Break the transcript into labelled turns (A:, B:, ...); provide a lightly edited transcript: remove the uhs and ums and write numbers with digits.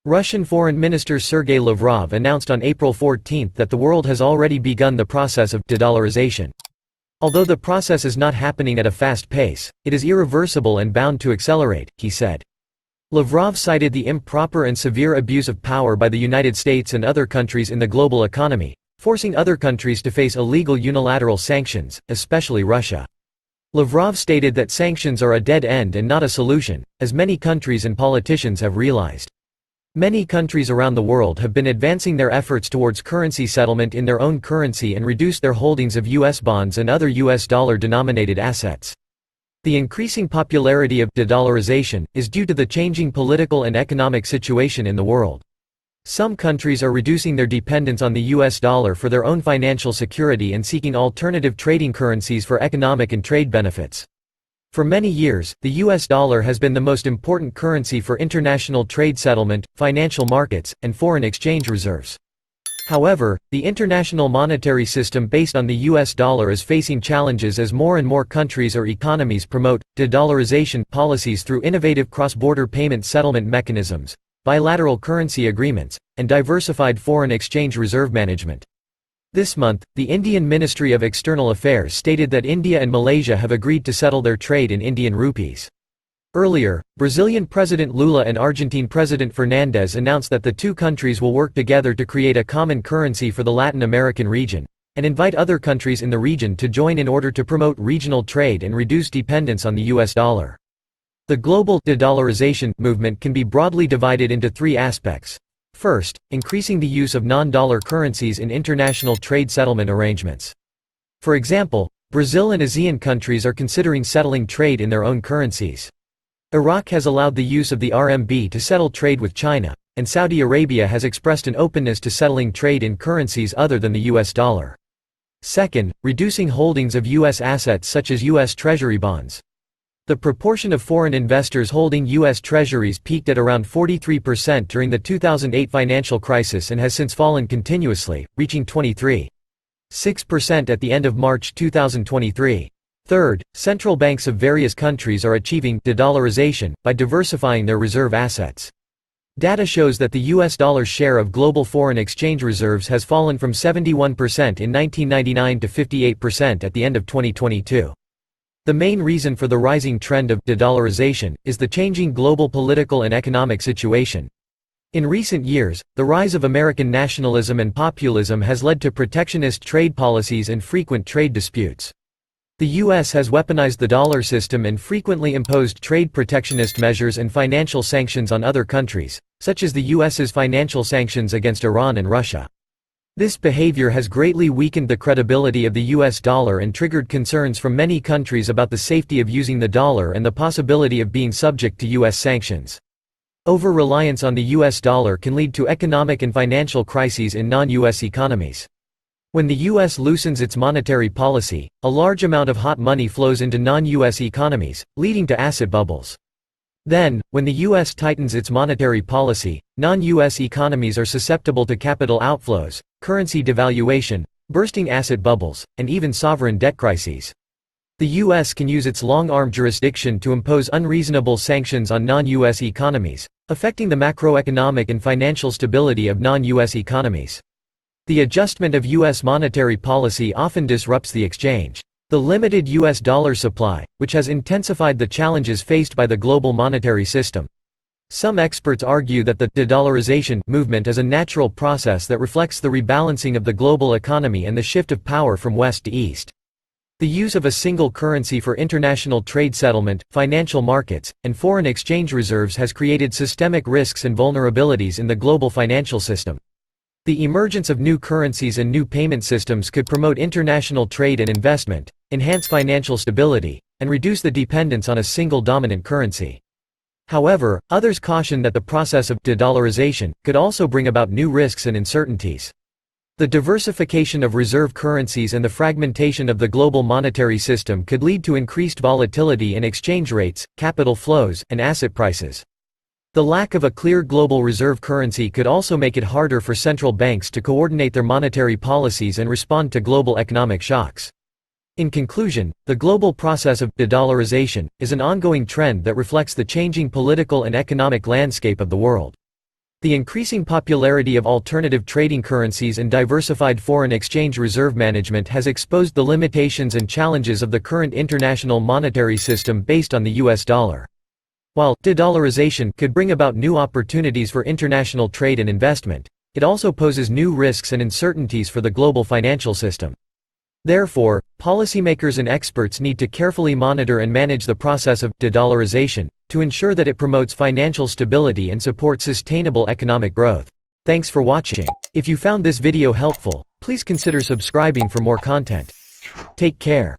A: Russian Foreign Minister Sergei Lavrov announced on April 14 that the world has already begun the process of de-dollarization. Although the process is not happening at a fast pace, it is irreversible and bound to accelerate, he said. Lavrov cited the improper and severe abuse of power by the United States and other countries in the global economy, forcing other countries to face illegal unilateral sanctions, especially Russia. Lavrov stated that sanctions are a dead end and not a solution, as many countries and politicians have realized. Many countries around the world have been advancing their efforts towards currency settlement in their own currency and reduce their holdings of U.S. bonds and other U.S. dollar-denominated assets. The increasing popularity of de-dollarization is due to the changing political and economic situation in the world. Some countries are reducing their dependence on the U.S. dollar for their own financial security and seeking alternative trading currencies for economic and trade benefits. For many years, the U.S. dollar has been the most important currency for international trade settlement, financial markets, and foreign exchange reserves. However, the international monetary system based on the U.S. dollar is facing challenges as more and more countries or economies promote de-dollarization policies through innovative cross-border payment settlement mechanisms, bilateral currency agreements, and diversified foreign exchange reserve management. This month, the Indian Ministry of External Affairs stated that India and Malaysia have agreed to settle their trade in Indian rupees. Earlier, Brazilian President Lula and Argentine President Fernandes announced that the two countries will work together to create a common currency for the Latin American region, and invite other countries in the region to join in order to promote regional trade and reduce dependence on the U.S. dollar. The global de-dollarization movement can be broadly divided into three aspects. First, increasing the use of non-dollar currencies in international trade settlement arrangements. For example, Brazil and ASEAN countries are considering settling trade in their own currencies. Iraq has allowed the use of the RMB to settle trade with China, and Saudi Arabia has expressed an openness to settling trade in currencies other than the US dollar. Second, reducing holdings of US assets such as US Treasury bonds. The proportion of foreign investors holding U.S. Treasuries peaked at around 43% during the 2008 financial crisis and has since fallen continuously, reaching 23.6% at the end of March 2023. Third, central banks of various countries are achieving de-dollarization by diversifying their reserve assets. Data shows that the U.S. dollar's share of global foreign exchange reserves has fallen from 71% in 1999 to 58% at the end of 2022. The main reason for the rising trend of de-dollarization is the changing global political and economic situation. In recent years, the rise of American nationalism and populism has led to protectionist trade policies and frequent trade disputes. The U.S. has weaponized the dollar system and frequently imposed trade protectionist measures and financial sanctions on other countries, such as the U.S.'s financial sanctions against Iran and Russia. This behavior has greatly weakened the credibility of the US dollar and triggered concerns from many countries about the safety of using the dollar and the possibility of being subject to US sanctions. Over-reliance on the US dollar can lead to economic and financial crises in non-US economies. When the US loosens its monetary policy, a large amount of hot money flows into non-US economies, leading to asset bubbles. Then, when the US tightens its monetary policy, non-US economies are susceptible to capital outflows, currency devaluation, bursting asset bubbles, and even sovereign debt crises. The US can use its long-arm jurisdiction to impose unreasonable sanctions on non-US economies, affecting the macroeconomic and financial stability of non-US economies. The adjustment of US monetary policy often disrupts the exchange. The limited US dollar supply, which has intensified the challenges faced by the global monetary system. Some experts argue that the de-dollarization movement is a natural process that reflects the rebalancing of the global economy and the shift of power from west to east. The use of a single currency for international trade settlement, financial markets, and foreign exchange reserves has created systemic risks and vulnerabilities in the global financial system. The emergence of new currencies and new payment systems could promote international trade and investment, enhance financial stability, and reduce the dependence on a single dominant currency. However, others caution that the process of de-dollarization could also bring about new risks and uncertainties. The diversification of reserve currencies and the fragmentation of the global monetary system could lead to increased volatility in exchange rates, capital flows, and asset prices. The lack of a clear global reserve currency could also make it harder for central banks to coordinate their monetary policies and respond to global economic shocks. In conclusion, the global process of de-dollarization is an ongoing trend that reflects the changing political and economic landscape of the world. The increasing popularity of alternative trading currencies and diversified foreign exchange reserve management has exposed the limitations and challenges of the current international monetary system based on the US dollar. While de-dollarization could bring about new opportunities for international trade and investment, it also poses new risks and uncertainties for the global financial system. Therefore, policymakers and experts need to carefully monitor and manage the process of de-dollarization to ensure that it promotes financial stability and supports sustainable economic growth. Thanks for watching. If you found this video helpful, please consider subscribing for more content. Take care.